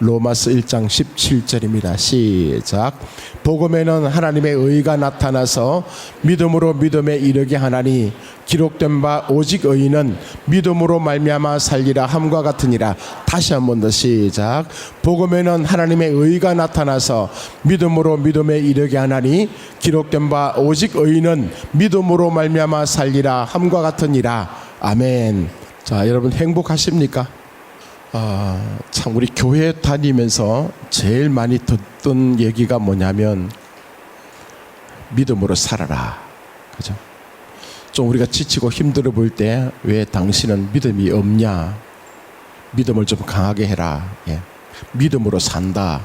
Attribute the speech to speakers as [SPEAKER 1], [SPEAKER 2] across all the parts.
[SPEAKER 1] 로마서 1장 17절입니다. 시작. 복음에는 하나님의 의가 나타나서 믿음으로 믿음에 이르게 하나니 기록된 바 오직 의인은 믿음으로 말미암아 살리라 함과 같으니라. 다시 한 번 더 시작. 복음에는 하나님의 의가 나타나서 믿음으로 믿음에 이르게 하나니 기록된 바 오직 의인은 믿음으로 말미암아 살리라 함과 같으니라. 아멘. 자, 여러분 행복하십니까? 참 우리 교회 다니면서 제일 많이 듣던 얘기가 뭐냐면 믿음으로 살아라. 그죠? 좀 우리가 지치고 힘들어 보일 때 왜 당신은 믿음이 없냐? 믿음을 좀 강하게 해라. 예. 믿음으로 산다.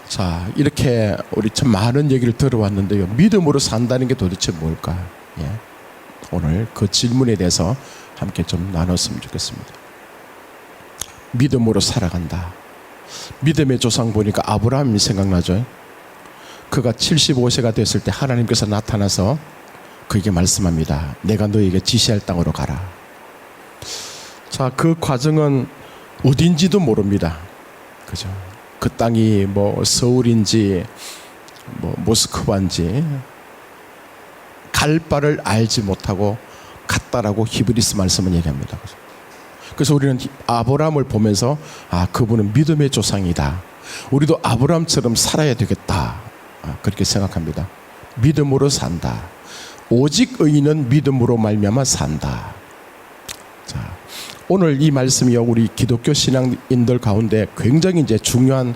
[SPEAKER 1] 자, 이렇게 우리 참 많은 얘기를 들어왔는데요. 믿음으로 산다는 게 도대체 뭘까? 예. 오늘 그 질문에 대해서 함께 좀 나눴으면 좋겠습니다. 믿음으로 살아간다. 믿음의 조상 보니까 아브라함이 생각나죠. 그가 75세가 됐을 때 하나님께서 나타나서 그에게 말씀합니다. 내가 너에게 지시할 땅으로 가라. 자, 그 과정은 어딘지도 모릅니다. 그죠? 그 땅이 뭐 서울인지 뭐 모스크바인지 갈 바를 알지 못하고 갔다라고 히브리스 말씀은 얘기합니다. 그죠? 그래서 우리는 아브라함을 보면서 그분은 믿음의 조상이다. 우리도 아브라함처럼 살아야 되겠다. 그렇게 생각합니다. 믿음으로 산다. 오직 의인은 믿음으로 말미암아 산다. 자, 오늘 이 말씀이요, 우리 기독교 신앙인들 가운데 굉장히 이제 중요한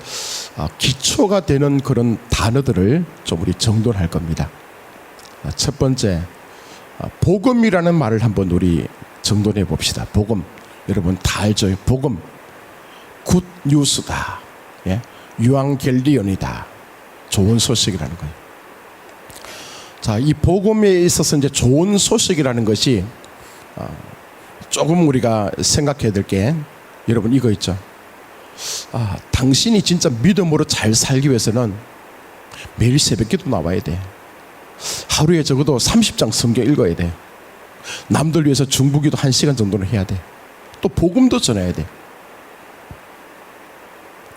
[SPEAKER 1] 기초가 되는 그런 단어들을 좀 우리 정돈할 겁니다. 첫 번째, 복음이라는 말을 한번 우리 정돈해 봅시다. 복음. 여러분 다 알죠? 복음, 굿 뉴스다. 예? 유앙겔리온이다. 좋은 소식이라는 거예요. 자, 이 복음에 있어서 이제 좋은 소식이라는 것이 조금 우리가 생각해야 될 게, 여러분 이거 있죠. 당신이 진짜 믿음으로 잘 살기 위해서는 매일 새벽기도 나와야 돼. 하루에 적어도 30장 성경 읽어야 돼. 남들 위해서 중보기도 1시간 정도는 해야 돼. 또 복음도 전해야 돼.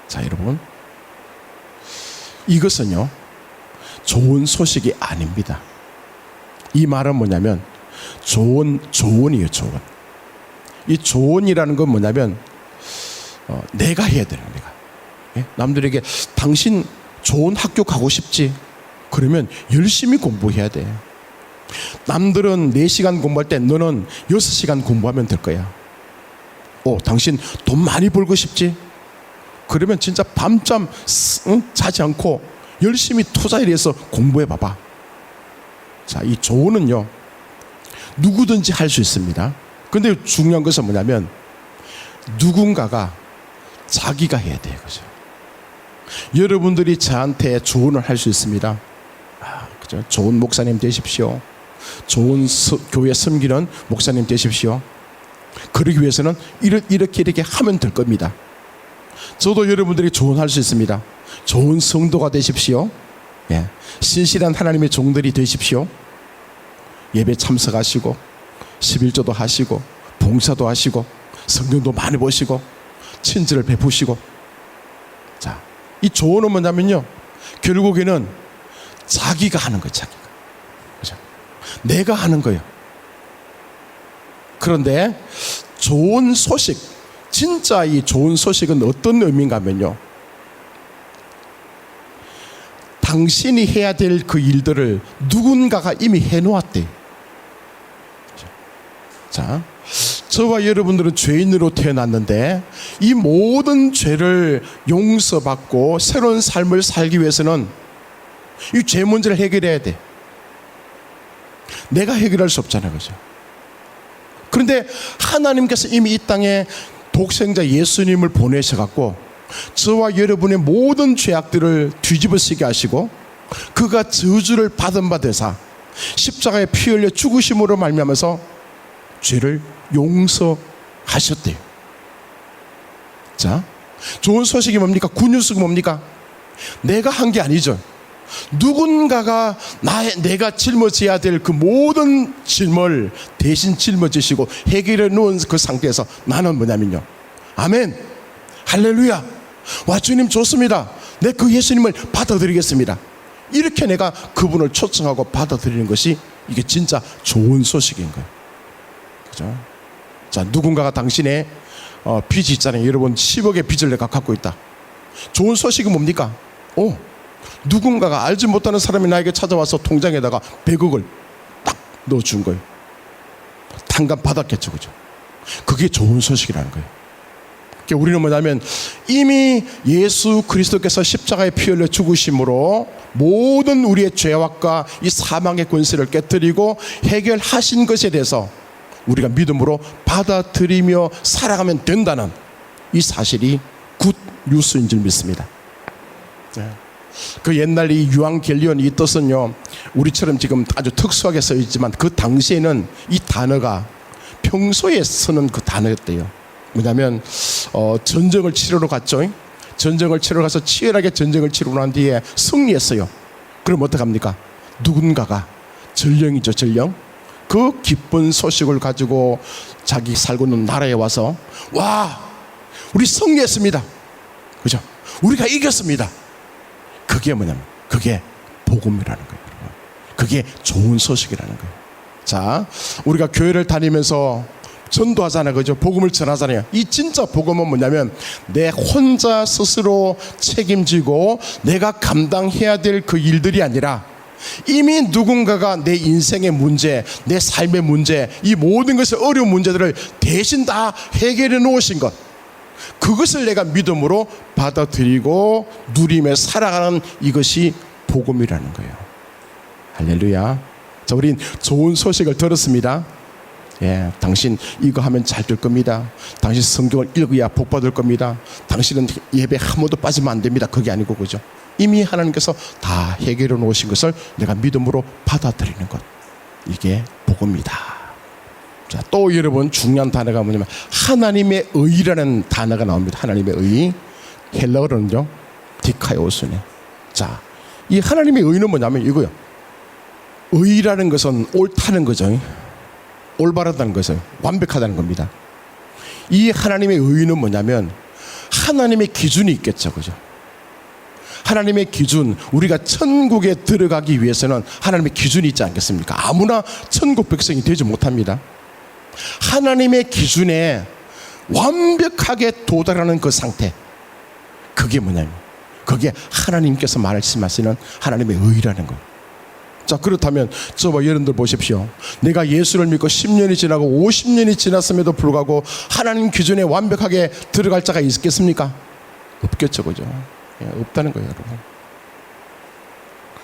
[SPEAKER 1] 자, 여러분, 이것은요 좋은 소식이 아닙니다. 이 말은 뭐냐면 조언이에요. 조언. 이 조언이라는 건 뭐냐면 내가 해야 되는 거야. 예? 남들에게 당신 좋은 학교 가고 싶지? 그러면 열심히 공부해야 돼. 남들은 4시간 공부할 때 너는 6시간 공부하면 될 거야. 당신 돈 많이 벌고 싶지? 그러면 진짜 밤잠 자지 않고 열심히 투자를 해서 공부해 봐봐. 자, 이 조언은요 누구든지 할 수 있습니다. 근데 중요한 것은 뭐냐면 누군가가 자기가 해야 돼요. 그죠? 여러분들이 저한테 조언을 할 수 있습니다. 그죠? 좋은 목사님 되십시오. 좋은 교회 섬기는 목사님 되십시오. 그러기 위해서는 이렇게 하면 될 겁니다. 저도 여러분들이 조언할 수 있습니다. 좋은 성도가 되십시오. 예. 신실한 하나님의 종들이 되십시오. 예배 참석하시고 11조도 하시고 봉사도 하시고 성경도 많이 보시고 친절을 베푸시고. 자, 이 조언은 뭐냐면요, 결국에는 자기가 하는 거예요. 자기가. 그죠? 내가 하는 거예요. 그런데 좋은 소식, 진짜 이 좋은 소식은 어떤 의미인가 하면요, 당신이 해야 될 그 일들을 누군가가 이미 해놓았대. 자, 저와 여러분들은 죄인으로 태어났는데 이 모든 죄를 용서받고 새로운 삶을 살기 위해서는 이 죄 문제를 해결해야 돼. 내가 해결할 수 없잖아요. 그죠? 그런데 하나님께서 이미 이 땅에 독생자 예수님을 보내셔갖고 저와 여러분의 모든 죄악들을 뒤집어쓰게 하시고 그가 저주를 받은 바 되사 십자가에 피 흘려 죽으심으로 말미암아서 죄를 용서하셨대요. 자, 좋은 소식이 뭡니까? 굿뉴스가 뭡니까? 내가 한 게 아니죠. 누군가가 내가 짊어져야 될 그 모든 짐을 대신 짊어지시고 해결해 놓은 그 상태에서 나는 뭐냐면요, 아멘, 할렐루야, 와, 주님 좋습니다. 내 그 예수님을 받아들이겠습니다. 이렇게 내가 그분을 초청하고 받아들이는 것이 이게 진짜 좋은 소식인 거예요. 그죠? 자, 누군가가 당신의 빚이 있잖아요. 여러분 10억의 빚을 내가 갖고 있다. 좋은 소식은 뭡니까? 누군가가 알지 못하는 사람이 나에게 찾아와서 통장에다가 100억을 딱 넣어준 거예요. 탕감 받았겠죠. 그죠? 그게 좋은 소식이라는 거예요. 그러니까 우리는 뭐냐면 이미 예수 그리스도께서 십자가에 피 흘려 죽으심으로 모든 우리의 죄악과 이 사망의 권세를 깨뜨리고 해결하신 것에 대해서 우리가 믿음으로 받아들이며 살아가면 된다는 이 사실이 굿 뉴스인 줄 믿습니다. 그 옛날 이 유앙겔리온 이 뜻은요, 우리처럼 지금 아주 특수하게 써 있지만 그 당시에는 이 단어가 평소에 쓰는 그 단어였대요. 뭐냐면 전쟁을 치르러 갔죠. 전쟁을 치르러 가서 치열하게 전쟁을 치르고 난 뒤에 승리했어요. 그럼 어떡합니까? 누군가가 전령이죠, 전령. 그 기쁜 소식을 가지고 자기 살고 있는 나라에 와서 와, 우리 승리했습니다. 그죠? 우리가 이겼습니다. 그게 뭐냐면 그게 복음이라는 거예요. 그게 좋은 소식이라는 거예요. 자, 우리가 교회를 다니면서 전도하잖아요. 그죠? 복음을 전하잖아요. 이 진짜 복음은 뭐냐면 내 혼자 스스로 책임지고 내가 감당해야 될 그 일들이 아니라 이미 누군가가 내 인생의 문제, 내 삶의 문제, 이 모든 것의 어려운 문제들을 대신 다 해결해 놓으신 것, 그것을 내가 믿음으로 받아들이고 누리며 살아가는 이것이 복음이라는 거예요. 할렐루야. 자, 우린 좋은 소식을 들었습니다. 당신 이거 하면 잘 될 겁니다. 당신 성경을 읽어야 복 받을 겁니다. 당신은 예배 한 번도 빠지면 안 됩니다. 그게 아니고, 그죠? 이미 하나님께서 다 해결해 놓으신 것을 내가 믿음으로 받아들이는 것, 이게 복음이다. 자, 또 여러분 중요한 단어가 뭐냐면 하나님의 의라는 단어가 나옵니다. 하나님의 의, 헬라어로는요 디카이오스네. 자, 이 하나님의 의는 뭐냐면 이거요, 의라는 것은 옳다는 거죠. 올바르다는 것은 완벽하다는 겁니다. 이 하나님의 의는 뭐냐면 하나님의 기준이 있겠죠. 그죠? 하나님의 기준, 우리가 천국에 들어가기 위해서는 하나님의 기준이 있지 않겠습니까? 아무나 천국 백성이 되지 못합니다. 하나님의 기준에 완벽하게 도달하는 그 상태, 그게 뭐냐면 그게 하나님께서 말씀하시는 하나님의 의라는 거예요. 자, 그렇다면 저와 여러분들 보십시오. 내가 예수를 믿고 10년이 지나고 50년이 지났음에도 불구하고 하나님 기준에 완벽하게 들어갈 자가 있겠습니까? 없겠죠. 그죠? 없다는 거예요, 여러분.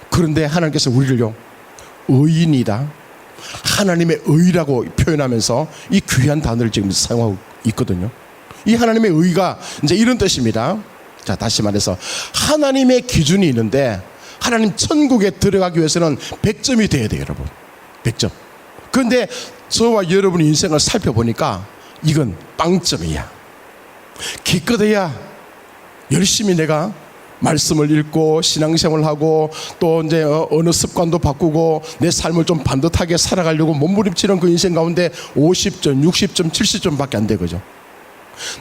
[SPEAKER 1] 그런데 하나님께서 우리를요 의인이다, 하나님의 의라고 표현하면서 이 귀한 단어를 지금 사용하고 있거든요. 이 하나님의 의가 이제 이런 뜻입니다. 자, 다시 말해서 하나님의 기준이 있는데 하나님 천국에 들어가기 위해서는 100점이 돼야 돼요, 여러분. 100점. 그런데 저와 여러분 인생을 살펴보니까 이건 빵점이야. 기껏해야 열심히 내가 말씀을 읽고 신앙생활을 하고 또 이제 어느 습관도 바꾸고 내 삶을 좀 반듯하게 살아가려고 몸부림치는 그 인생 가운데 50점, 60점, 70점밖에 안 돼. 그죠?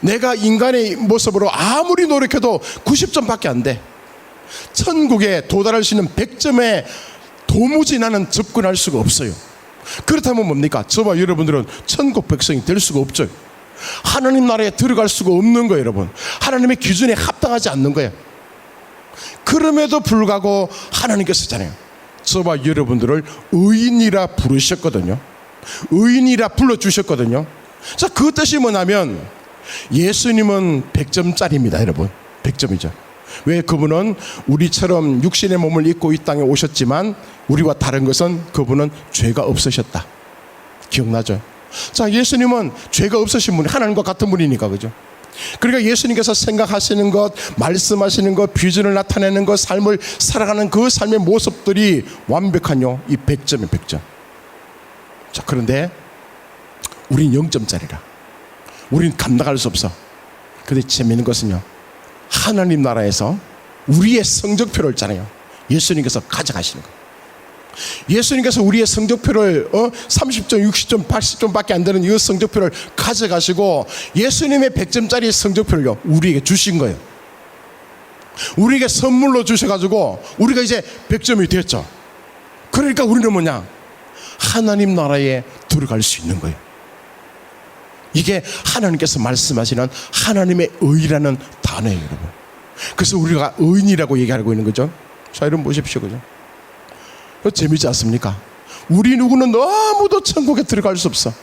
[SPEAKER 1] 내가 인간의 모습으로 아무리 노력해도 90점밖에 안 돼. 천국에 도달할 수 있는 100점에 도무지 나는 접근할 수가 없어요. 그렇다면 뭡니까? 저와 여러분들은 천국 백성이 될 수가 없죠. 하나님 나라에 들어갈 수가 없는 거예요, 여러분. 하나님의 기준에 합당하지 않는 거예요. 그럼에도 불구하고 하나님께서잖아요, 저와 여러분들을 의인이라 부르셨거든요. 의인이라 불러주셨거든요. 자, 그 뜻이 뭐냐면 예수님은 100점짜리입니다, 여러분. 100점이죠. 왜? 그분은 우리처럼 육신의 몸을 입고 이 땅에 오셨지만 우리와 다른 것은 그분은 죄가 없으셨다. 기억나죠? 자, 예수님은 죄가 없으신 분이 하나님과 같은 분이니까, 그죠? 그러니까 예수님께서 생각하시는 것, 말씀하시는 것, 비전을 나타내는 것, 삶을 살아가는 그 삶의 모습들이 완벽한요, 이 100점이에요, 100점. 자, 그런데 우린 0점짜리라. 우린 감당할 수 없어. 그런데 재미있는 것은요, 하나님 나라에서 우리의 성적표를 있잖아요, 예수님께서 가져가시는 거예요. 예수님께서 우리의 성적표를 30점, 60점, 80점밖에 안 되는 이 성적표를 가져가시고 예수님의 100점짜리 성적표를요 우리에게 주신 거예요. 우리에게 선물로 주셔가지고 우리가 이제 100점이 됐죠. 그러니까 우리는 뭐냐? 하나님 나라에 들어갈 수 있는 거예요. 이게 하나님께서 말씀하시는 하나님의 의라는 단어예요, 여러분. 그래서 우리가 의인이라고 얘기하고 있는 거죠. 자, 여러분 보십시오, 그죠? 재미지 않습니까? 우리 누구는 아무도 천국에 들어갈 수 없어.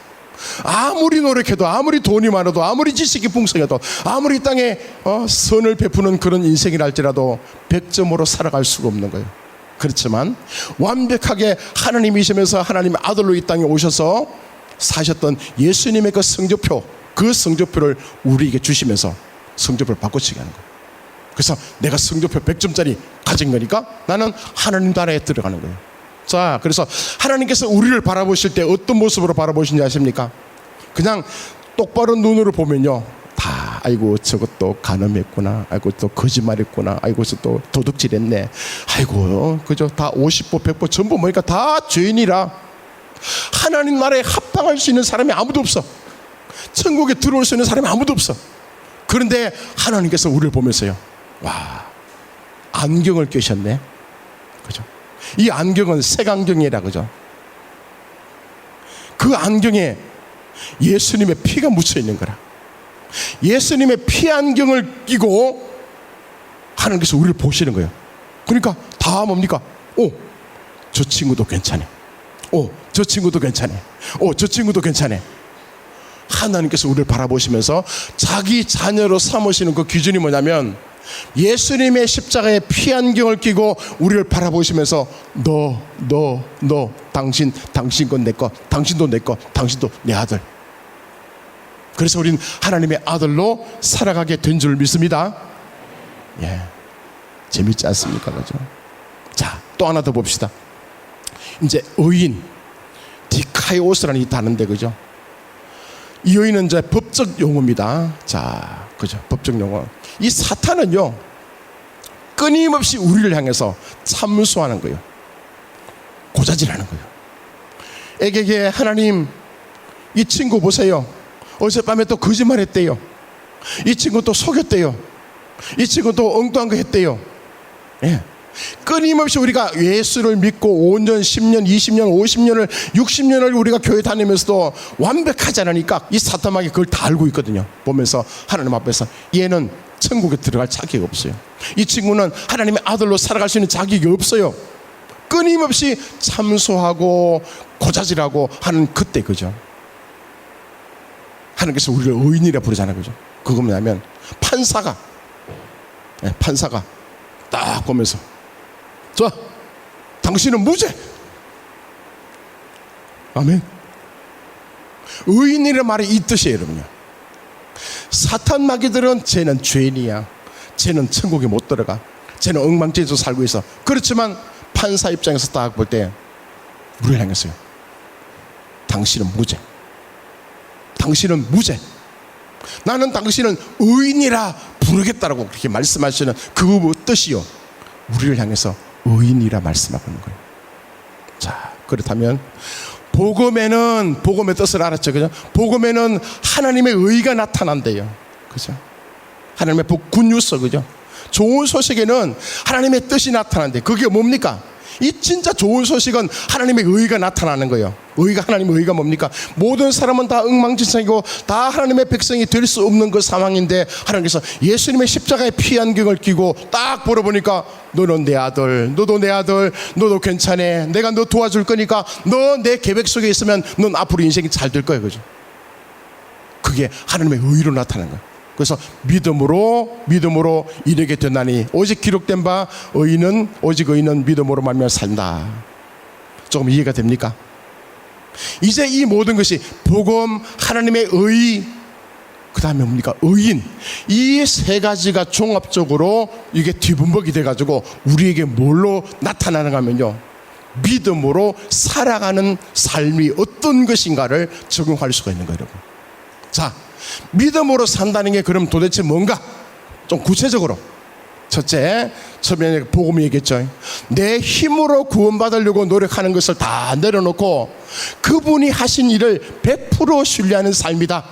[SPEAKER 1] 아무리 노력해도, 아무리 돈이 많아도, 아무리 지식이 풍성해도, 아무리 땅에 선을 베푸는 그런 인생이라 할지라도 100점으로 살아갈 수가 없는 거예요. 그렇지만 완벽하게 하나님이시면서 하나님의 아들로 이 땅에 오셔서 사셨던 예수님의 그 성적표, 그 성적표를 우리에게 주시면서 성적표를 바꿔치게 하는 거예요. 그래서 내가 성적표 100점짜리 가진 거니까 나는 하나님 나라에 들어가는 거예요. 자, 그래서 하나님께서 우리를 바라보실 때 어떤 모습으로 바라보시는지 아십니까? 그냥 똑바른 눈으로 보면요, 다 아이고 저것도 간음했구나, 아이고 또 거짓말했구나, 아이고 또 도둑질했네, 아이고 그죠, 다 50보 100보 전부 뭐니까 다 죄인이라 하나님 나라에 합당할 수 있는 사람이 아무도 없어. 천국에 들어올 수 있는 사람이 아무도 없어. 그런데 하나님께서 우리를 보면서요, 와, 안경을 껴셨네, 그죠? 이 안경은 색안경이라, 그죠? 그 안경에 예수님의 피가 묻혀 있는 거라. 예수님의 피 안경을 끼고 하나님께서 우리를 보시는 거예요. 그러니까 다 뭡니까? 오, 저 친구도 괜찮네. 오, 저 친구도 괜찮네. 오, 저 친구도 괜찮네. 하나님께서 우리를 바라보시면서 자기 자녀로 삼으시는 그 기준이 뭐냐면, 예수님의 십자가에 피 안경을 끼고 우리를 바라보시면서 너, 당신 건 내 거, 당신도 내 거, 당신도 내 아들. 그래서 우리는 하나님의 아들로 살아가게 된 줄 믿습니다. 예, 재밌지 않습니까? 그죠? 자, 또 하나 더 봅시다. 이제 의인, 디카이오스라는 이 단어인데, 그죠? 이 의인은 이제 법적 용어입니다. 자, 그죠? 법적 용어. 이 사탄은요, 끊임없이 우리를 향해서 참수하는 거예요. 고자질하는 거예요. 애게게 하나님, 이 친구 보세요. 어젯밤에 또 거짓말했대요. 이 친구 또 속였대요. 이 친구 또 엉뚱한 거 했대요. 예. 끊임없이 우리가 예수를 믿고 5년, 10년, 20년, 50년을, 60년을 우리가 교회 다니면서도 완벽하지 않으니까 이 사탄마귀 그걸 다 알고 있거든요. 보면서 하나님 앞에서 얘는 천국에 들어갈 자격이 없어요. 이 친구는 하나님의 아들로 살아갈 수 있는 자격이 없어요. 끊임없이 참소하고 고자질하고 하는 그때, 그죠? 하나님께서 우리를 의인이라 부르잖아요, 그죠? 그거 뭐냐면 판사가 딱 보면서, 자, 당신은 무죄. 아멘. 의인이라는 말이 이 뜻이에요, 여러분요. 사탄 마귀들은 쟤는 죄인이야, 쟤는 천국에 못 들어가, 쟤는 엉망진창으로 살고 있어. 그렇지만 판사 입장에서 딱 볼 때 우리를 향했어요. 당신은 무죄. 당신은 무죄. 나는 당신은 의인이라 부르겠다라고 그렇게 말씀하시는 그 뜻이요, 우리를 향해서 의인이라 말씀하고 있는 거예요. 자, 그렇다면 복음에는, 복음의 뜻을 알았죠, 그죠? 복음에는 하나님의 의가 나타난대요, 그죠? 하나님의 굿뉴스, 그죠? 좋은 소식에는 하나님의 뜻이 나타난대. 그게 뭡니까? 이 진짜 좋은 소식은 하나님의 의가 나타나는 거예요. 하나님의 의가 뭡니까? 모든 사람은 다 엉망진창이고 다 하나님의 백성이 될 수 없는 그 상황인데, 하나님께서 예수님의 십자가의 피 안경을 끼고 딱 보러보니까 너는 내 아들, 너도 내 아들, 너도 괜찮아, 내가 너 도와줄 거니까 너 내 계획 속에 있으면 넌 앞으로 인생이 잘 될 거야, 그죠? 그게 하나님의 의로 나타나는 거예요. 그래서 믿음으로 이르게 되나니 오직 기록된 바 오직 의인은 믿음으로 말미암아 산다. 조금 이해가 됩니까? 이제 이 모든 것이 복음, 하나님의 의, 그 다음에 뭡니까? 의인. 이 세 가지가 종합적으로 이게 뒤분복이 돼가지고 우리에게 뭘로 나타나는가 하면요, 믿음으로 살아가는 삶이 어떤 것인가를 적용할 수가 있는 거예요, 여러분. 자, 믿음으로 산다는 게 그럼 도대체 뭔가? 좀 구체적으로. 첫째, 처음에 복음이 얘기했죠. 내 힘으로 구원받으려고 노력하는 것을 다 내려놓고 그분이 하신 일을 100% 신뢰하는 삶이다.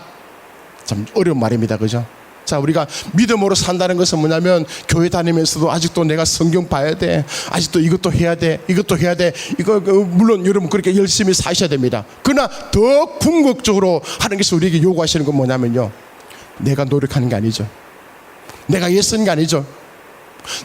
[SPEAKER 1] 참 어려운 말입니다, 그죠? 자, 우리가 믿음으로 산다는 것은 뭐냐면 교회 다니면서도 아직도 내가 성경 봐야 돼, 아직도 이것도 해야 돼, 이것도 해야 돼. 이거 물론 여러분 그렇게 열심히 사셔야 됩니다. 그러나 더 궁극적으로 하나님께서 우리에게 요구하시는 건 뭐냐면요, 내가 노력하는 게 아니죠. 내가 애쓰는 게 아니죠.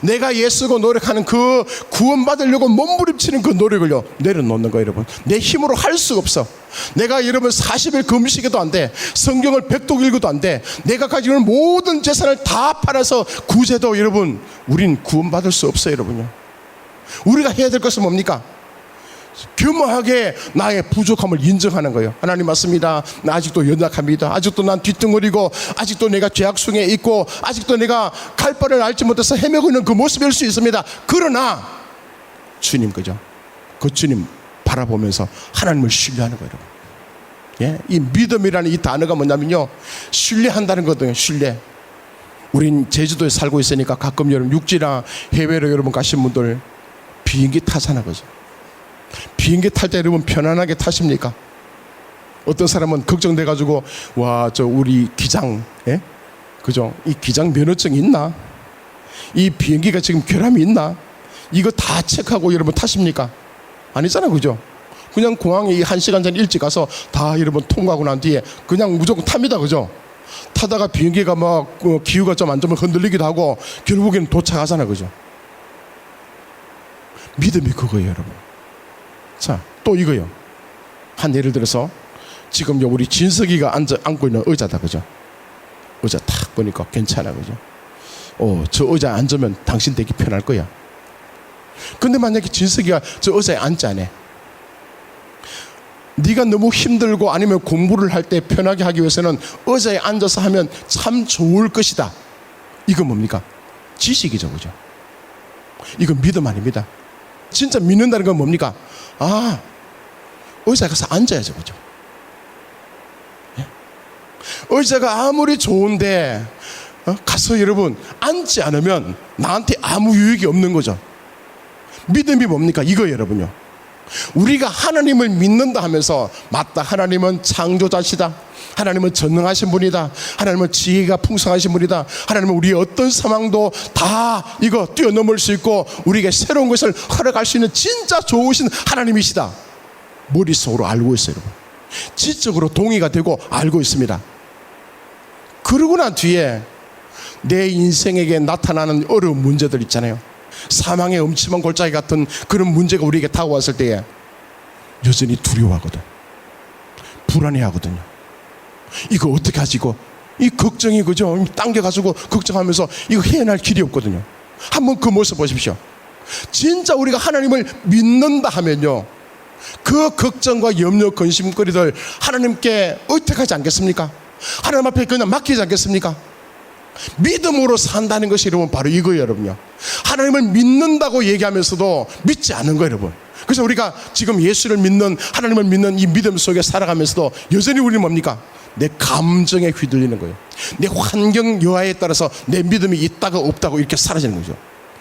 [SPEAKER 1] 내가 애쓰고 노력하는 그 구원받으려고 몸부림치는 그 노력을요 내려놓는 거예요. 여러분, 내 힘으로 할 수가 없어. 내가 여러분 40일 금식해도 안 돼, 성경을 100독 읽어도 안 돼, 내가 가지고 있는 모든 재산을 다 팔아서 구제도 여러분 우린 구원받을 수 없어요. 여러분요, 우리가 해야 될 것은 뭡니까? 겸허하게 나의 부족함을 인정하는 거예요. 하나님 맞습니다, 나 아직도 연약합니다, 아직도 난 뒷등거리고, 아직도 내가 죄악 속에 있고, 아직도 내가 갈 바를 알지 못해서 헤매고 있는 그 모습일 수 있습니다. 그러나 주님, 그죠? 그 주님 바라보면서 하나님을 신뢰하는 거예요. 예? 이 믿음이라는 이 단어가 뭐냐면요, 신뢰한다는 거거든요. 신뢰. 우린 제주도에 살고 있으니까 가끔 여러분 육지나 해외로 여러분 가신 분들 비행기 타잖아, 그죠? 비행기 탈 때 여러분 편안하게 타십니까? 어떤 사람은 걱정돼가지고, 와, 저 우리 기장, 예? 그죠? 이 기장 면허증이 있나? 이 비행기가 지금 결함이 있나? 이거 다 체크하고 여러분 타십니까? 아니잖아, 그죠? 그냥 공항에 1시간 전 일찍 가서 다 여러분 통과하고 난 뒤에 그냥 무조건 탑니다, 그죠? 타다가 비행기가 막 기후가 좀 안 좋으면 흔들리기도 하고 결국에는 도착하잖아, 그죠? 믿음이 그거예요, 여러분. 자, 또 이거요. 한 예를 들어서 지금 우리 진석이가 앉고 있는 의자다, 그죠? 의자 탁 보니까 괜찮아, 그죠? 저 의자에 앉으면 당신 되게 편할 거야. 근데 만약에 진석이가 저 의자에 앉지 않아, 네가 너무 힘들고 아니면 공부를 할 때 편하게 하기 위해서는 의자에 앉아서 하면 참 좋을 것이다. 이건 뭡니까? 지식이죠, 그죠? 이건 믿음 아닙니다. 진짜 믿는다는 건 뭡니까? 아, 의자에 가서 앉아야죠, 그죠? 예? 의자가 아무리 좋은데 가서 여러분 앉지 않으면 나한테 아무 유익이 없는 거죠. 믿음이 뭡니까? 이거예요, 여러분요. 우리가 하나님을 믿는다 하면서, 맞다, 하나님은 창조자시다, 하나님은 전능하신 분이다, 하나님은 지혜가 풍성하신 분이다, 하나님은 우리의 어떤 상황도 다 이거 뛰어넘을 수 있고 우리에게 새로운 것을 허락할 수 있는 진짜 좋으신 하나님이시다, 머릿속으로 알고 있어요, 여러분. 지적으로 동의가 되고 알고 있습니다. 그러고 난 뒤에 내 인생에게 나타나는 어려운 문제들 있잖아요. 사망의 엄침한 골짜기 같은 그런 문제가 우리에게 다가왔을 때에 여전히 두려워하거든, 불안해하거든요. 이거 어떻게 하지? 이 걱정이, 그죠? 당겨가지고 걱정하면서 이거 헤어날 길이 없거든요. 한번 그 모습 보십시오. 진짜 우리가 하나님을 믿는다 하면요, 그 걱정과 염려, 근심거리들 하나님께 의탁하지 않겠습니까? 하나님 앞에 그냥 맡기지 않겠습니까? 믿음으로 산다는 것이 여러분 바로 이거예요, 여러분요. 하나님을 믿는다고 얘기하면서도 믿지 않는 거예요, 여러분. 그래서 우리가 지금 예수를 믿는, 하나님을 믿는 이 믿음 속에 살아가면서도 여전히 우리는 뭡니까? 내 감정에 휘둘리는 거예요. 내 환경 여하에 따라서 내 믿음이 있다가 없다고 이렇게 사라지는 거죠.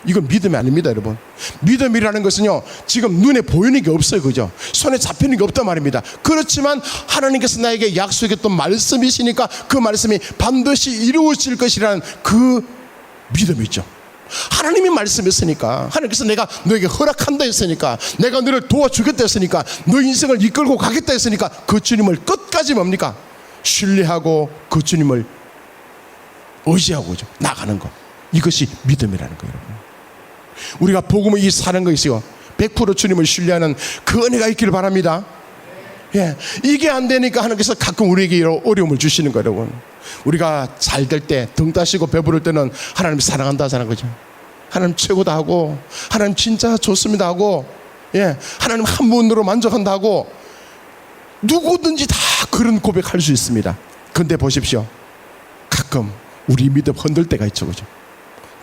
[SPEAKER 1] 이건 믿음이 아닙니다, 여러분. 믿음이라는 것은요, 지금 눈에 보이는 게 없어요, 그죠? 손에 잡히는 게 없단 말입니다. 그렇지만 하나님께서 나에게 약속했던 말씀이시니까 그 말씀이 반드시 이루어질 것이라는 그 믿음이 있죠. 하나님이 말씀했으니까, 하나님께서 내가 너에게 허락한다 했으니까, 내가 너를 도와주겠다 했으니까, 너 인생을 이끌고 가겠다 했으니까 그 주님을 끝까지 뭡니까? 신뢰하고 그 주님을 의지하고 나가는 것, 이것이 믿음이라는 거예요, 여러분. 우리가 복음을 이 사는 것이요, 100% 주님을 신뢰하는 그 은혜가 있기를 바랍니다. 예, 이게 안 되니까 하나님께서 가끔 우리에게 이런 어려움을 주시는 거예요, 여러분. 우리가 잘 될 때, 등 따시고 배부를 때는 하나님 사랑한다 하잖아요, 그죠? 하나님 최고다 하고, 하나님 진짜 좋습니다 하고, 예, 하나님 한 분으로 만족한다 하고, 누구든지 다 그런 고백할 수 있습니다. 근데 보십시오, 가끔 우리 믿음 흔들 때가 있죠, 그죠?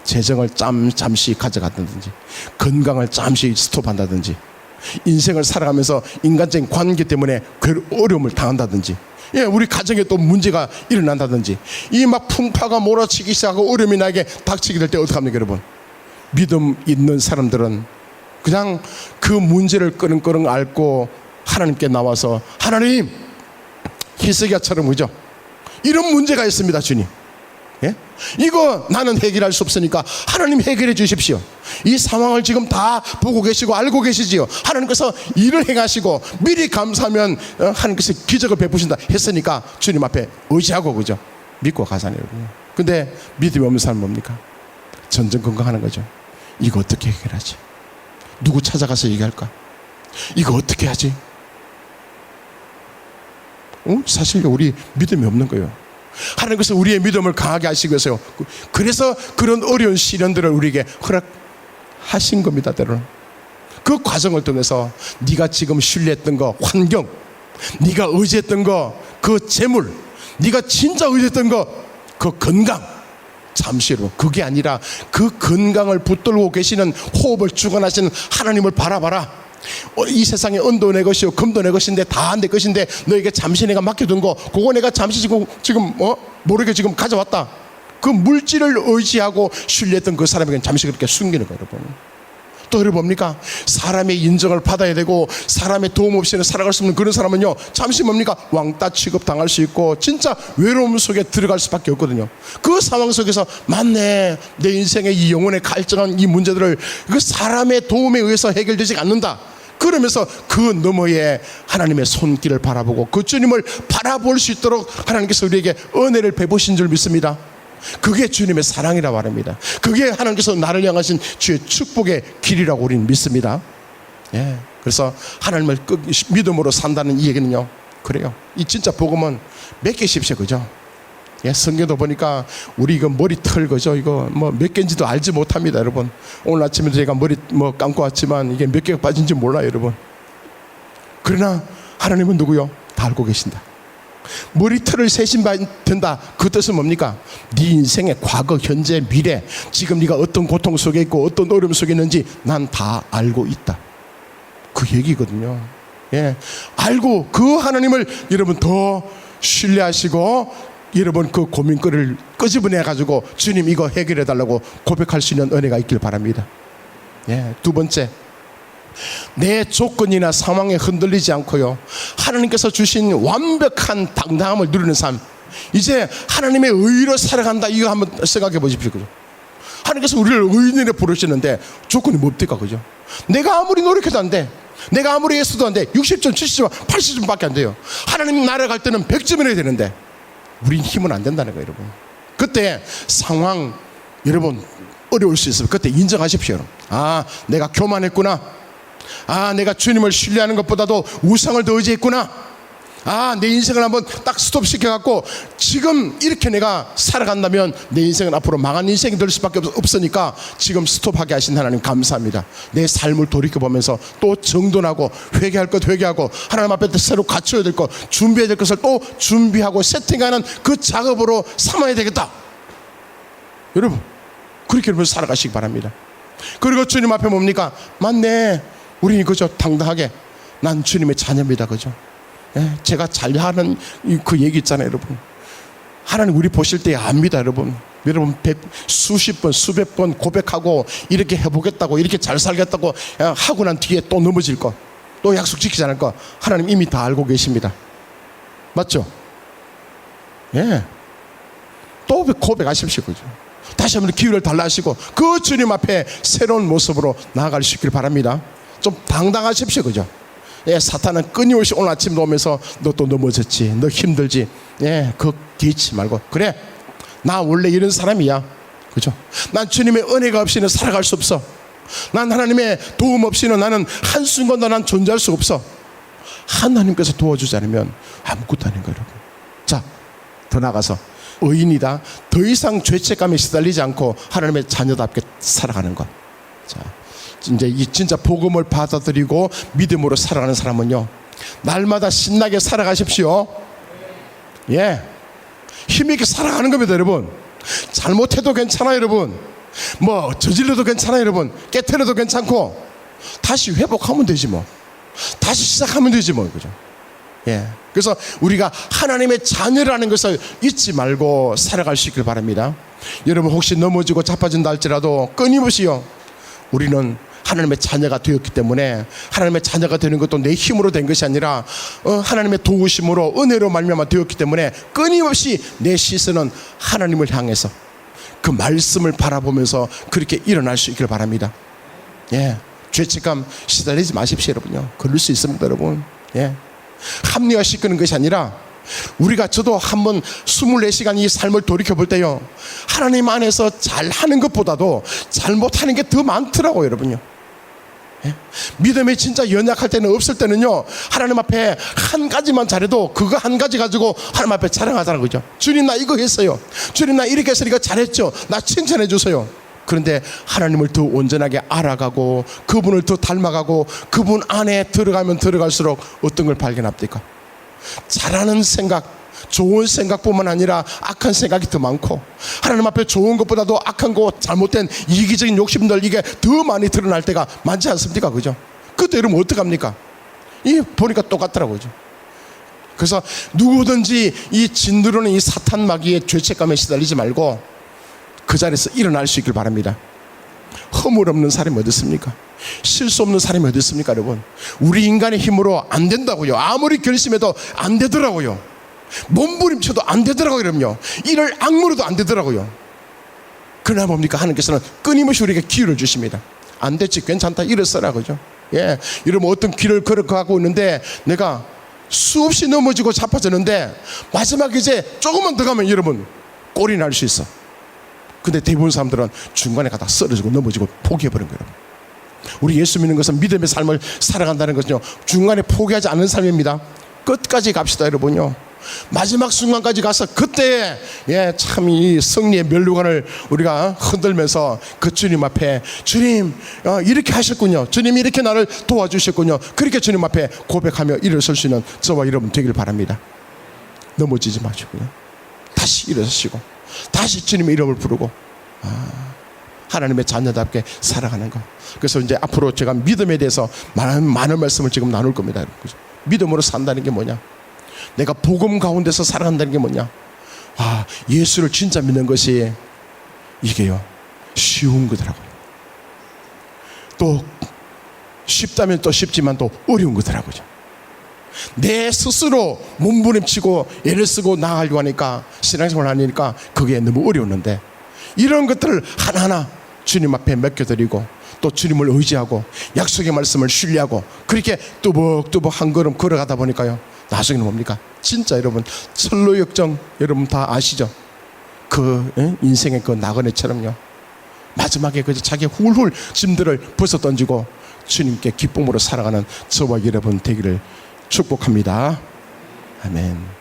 [SPEAKER 1] 재정을 잠시 가져간다든지, 건강을 잠시 스톱한다든지, 인생을 살아가면서 인간적인 관계 때문에 어려움을 당한다든지, 예, 우리 가정에 또 문제가 일어난다든지, 이 막 풍파가 몰아치기 시작하고 어려움이 나에게 닥치게 될 때 어떡합니까, 여러분? 믿음 있는 사람들은 그냥 그 문제를 끄렁끄렁 앓고 하나님께 나와서, 하나님, 히스기야처럼, 그죠? 이런 문제가 있습니다, 주님. 예? 이거 나는 해결할 수 없으니까 하나님 해결해 주십시오. 이 상황을 지금 다 보고 계시고 알고 계시지요. 하나님께서 일을 행하시고 미리 감사하면 하나님께서 기적을 베푸신다 했으니까 주님 앞에 의지하고 그죠? 믿고 가잖아요. 근데 믿음이 없는 사람은 뭡니까? 전전긍긍하는 거죠. 이거 어떻게 해결하지? 누구 찾아가서 얘기할까? 이거 어떻게 하지? 사실 우리 믿음이 없는 거예요. 하나님께서 우리의 믿음을 강하게 하시기 위해서요. 그래서 그런 어려운 시련들을 우리에게 허락하신 겁니다. 때로는 그 과정을 통해서 네가 지금 신뢰했던 거 환경, 네가 의지했던 거 그 재물, 네가 진짜 의지했던 거 그 건강, 잠시로 그게 아니라 그 건강을 붙들고 계시는 호흡을 주관하시는 하나님을 바라봐라. 이 세상에 은도 내 것이요 금도 내 것인데 다 내 것인데 너에게 잠시 내가 맡겨둔 거 그거 내가 잠시 지금 모르게 지금 가져왔다. 그 물질을 의지하고 신뢰했던 그 사람에게는 잠시 그렇게 숨기는 거예요. 여러분. 또 여러분 뭡니까? 사람의 인정을 받아야 되고 사람의 도움 없이는 살아갈 수 없는 그런 사람은요 잠시 뭡니까? 왕따 취급당할 수 있고 진짜 외로움 속에 들어갈 수밖에 없거든요. 그 상황 속에서 맞네, 내 인생의 이 영혼의 갈증한 이 문제들을 그 사람의 도움에 의해서 해결되지 않는다. 그러면서 그 너머에 하나님의 손길을 바라보고 그 주님을 바라볼 수 있도록 하나님께서 우리에게 은혜를 베푸신 줄 믿습니다. 그게 주님의 사랑이라 말합니다. 그게 하나님께서 나를 향하신 주의 축복의 길이라고 우리는 믿습니다. 예. 그래서 하나님을 믿음으로 산다는 이 얘기는요, 그래요. 이 진짜 복음은 맡기십시오, 그죠? 예, 성경도 보니까 우리 이거 머리털 그죠? 이거 몇 개인지도 알지 못합니다, 여러분. 오늘 아침에도 제가 머리 감고 왔지만 이게 몇 개가 빠진지 몰라요, 여러분. 그러나 하나님은 누구요? 다 알고 계신다. 머리털을 세신받는다. 그 뜻은 뭡니까? 네 인생의 과거, 현재, 미래, 지금 네가 어떤 고통 속에 있고 어떤 어려움 속에 있는지 난 다 알고 있다. 그 얘기거든요. 예, 알고 그 하나님을 여러분 더 신뢰하시고 여러분 그 고민거리를 끄집어내 가지고 주님 이거 해결해 달라고 고백할 수 있는 은혜가 있길 바랍니다. 예, 두 번째, 내 조건이나 상황에 흔들리지 않고요 하나님께서 주신 완벽한 당당함을 누리는 삶. 이제 하나님의 의로 살아간다. 이거 한번 생각해 보십시오. 그죠? 하나님께서 우리를 의인으로 부르시는데 조건이 뭡니까? 그죠? 내가 아무리 노력해도 안 돼. 내가 아무리 애써도 안 돼. 60점, 70점, 80점밖에 안 돼요. 하나님 나라 갈 때는 100점이나 되는데 우린 힘은 안 된다는 거예요, 여러분. 그때 상황 여러분 어려울 수 있어요. 그때 인정하십시오. 아, 내가 교만했구나. 아, 내가 주님을 신뢰하는 것보다도 우상을 더 의지했구나. 아, 내 인생을 한번 딱 스톱시켜갖고 지금 이렇게 내가 살아간다면 내 인생은 앞으로 망한 인생이 될 수밖에 없으니까 지금 스톱하게 하신 하나님 감사합니다. 내 삶을 돌이켜보면서 또 정돈하고 회개할 것 회개하고 하나님 앞에 새로 갖춰야 될 것 준비해야 될 것을 또 준비하고 세팅하는 그 작업으로 삼아야 되겠다. 여러분 그렇게 하면서 살아가시기 바랍니다. 그리고 주님 앞에 뭡니까? 맞네, 우리는 그저 당당하게 난 주님의 자녀입니다. 그죠? 예, 제가 잘하는 그 얘기 있잖아요, 여러분. 하나님 우리 보실 때 압니다, 여러분. 여러분 수십 번, 수백 번 고백하고 이렇게 해보겠다고, 이렇게 잘 살겠다고 하고 난 뒤에 또 넘어질 거, 또 약속 지키지 않을 거 하나님 이미 다 알고 계십니다. 맞죠? 예. 또 고백하십시오, 그죠? 다시 한번 기회를 달라 하시고 그 주님 앞에 새로운 모습으로 나아갈 수 있길 바랍니다. 좀 당당하십시오, 그죠? 예, 사탄은 끊임없이 오늘 아침도 오면서 너 또 넘어졌지, 너 힘들지, 예, 그거 뒤치 말고 그래, 나 원래 이런 사람이야, 그죠? 난 주님의 은혜가 없이는 살아갈 수 없어. 난 하나님의 도움 없이는 나는 한순간도 난 존재할 수 없어. 하나님께서 도와주지 않으면 아무것도 아닌 거예요, 여러분. 자, 더 나가서 의인이다. 더 이상 죄책감에 시달리지 않고 하나님의 자녀답게 살아가는 것. 자, 이제 이 진짜 복음을 받아들이고 믿음으로 살아가는 사람은요, 날마다 신나게 살아가십시오. 예, 힘있게 살아가는 겁니다, 여러분. 잘못해도 괜찮아요, 여러분. 뭐 저질러도 괜찮아요, 여러분. 깨트려도 괜찮고 다시 회복하면 되지 뭐. 다시 시작하면 되지 뭐, 그죠? 예, 그래서 우리가 하나님의 자녀라는 것을 잊지 말고 살아갈 수 있길 바랍니다. 여러분 혹시 넘어지고 자빠진다 할지라도 끊임없이요, 우리는 하나님의 자녀가 되었기 때문에 하나님의 자녀가 되는 것도 내 힘으로 된 것이 아니라 하나님의 도우심으로 은혜로 말미암아 되었기 때문에 끊임없이 내 시선은 하나님을 향해서 그 말씀을 바라보면서 그렇게 일어날 수 있길 바랍니다. 예, 죄책감 시달리지 마십시오, 여러분요. 그럴 수 있습니다, 여러분. 예, 합리화시키는 것이 아니라 우리가 저도 한번 24시간 이 삶을 돌이켜볼 때요, 하나님 안에서 잘하는 것보다도 잘못하는 게 더 많더라고요, 여러분요. 예? 믿음이 진짜 연약할 때는, 없을 때는요, 하나님 앞에 한 가지만 잘해도 그거 한 가지 가지고 하나님 앞에 자랑하자는 거죠. 주님, 나 이거 했어요. 주님, 나 이렇게 해서 이거 잘했죠. 나 칭찬해 주세요. 그런데 하나님을 더 온전하게 알아가고 그분을 더 닮아가고 그분 안에 들어가면 들어갈수록 어떤 걸 발견합니까? 잘하는 생각, 좋은 생각뿐만 아니라 악한 생각이 더 많고, 하나님 앞에 좋은 것보다도 악한 거, 잘못된 이기적인 욕심들, 이게 더 많이 드러날 때가 많지 않습니까? 그죠? 그때 이러면 어떡합니까? 이 보니까 똑같더라고요. 그래서 누구든지 이 진드로는 이 사탄 마귀의 죄책감에 시달리지 말고 그 자리에서 일어날 수 있길 바랍니다. 허물 없는 사람이 어디 있습니까? 실수 없는 사람이 어디 있습니까, 여러분? 우리 인간의 힘으로 안 된다고요. 아무리 결심해도 안 되더라고요. 몸부림쳐도 안 되더라고요, 그럼요. 이를 악물어도 안 되더라고요. 그러나 뭡니까? 하나님께서는 끊임없이 우리에게 기회를 주십니다. 안 됐지, 괜찮다, 일어서라, 그죠? 예, 이러면 어떤 길을 걸어가고 있는데 내가 수없이 넘어지고 자빠졌는데 마지막에 이제 조금만 더 가면 여러분 꼴이 날 수 있어. 근데 대부분 사람들은 중간에 가다 쓰러지고 넘어지고 포기해버린 거예요. 우리 예수 믿는 것은 믿음의 삶을 살아간다는 것은요, 중간에 포기하지 않는 삶입니다. 끝까지 갑시다, 여러분요. 마지막 순간까지 가서 그때 참 이 승리의 면류관을 우리가 흔들면서 그 주님 앞에, 주님 이렇게 하셨군요, 주님 이렇게 나를 도와주셨군요, 그렇게 주님 앞에 고백하며 일어설 수 있는 저와 여러분 되길 바랍니다. 넘어지지 마시고요, 다시 일어서시고 다시 주님의 이름을 부르고 하나님의 자녀답게 살아가는 것. 그래서 이제 앞으로 제가 믿음에 대해서 많은 말씀을 지금 나눌 겁니다. 믿음으로 산다는 게 뭐냐, 내가 복음 가운데서 살아간다는 게 뭐냐, 예수를 진짜 믿는 것이 이게요, 쉬운 거더라고요. 또 쉽다면 또 쉽지만 또 어려운 거더라고요. 내 스스로 몸부림치고 애를 쓰고 나아가려고 하니까, 신앙생활을 하니까 그게 너무 어려웠는데, 이런 것들을 하나하나 주님 앞에 맡겨드리고 또 주님을 의지하고 약속의 말씀을 신뢰하고 그렇게 뚜벅뚜벅 한 걸음 걸어가다 보니까요, 나중에는 뭡니까? 진짜 여러분 철로역정 여러분 다 아시죠? 그 인생의 그 나그네처럼요, 마지막에 그 자기 훌훌 짐들을 벗어 던지고 주님께 기쁨으로 살아가는 저와 여러분 되기를 축복합니다. 아멘.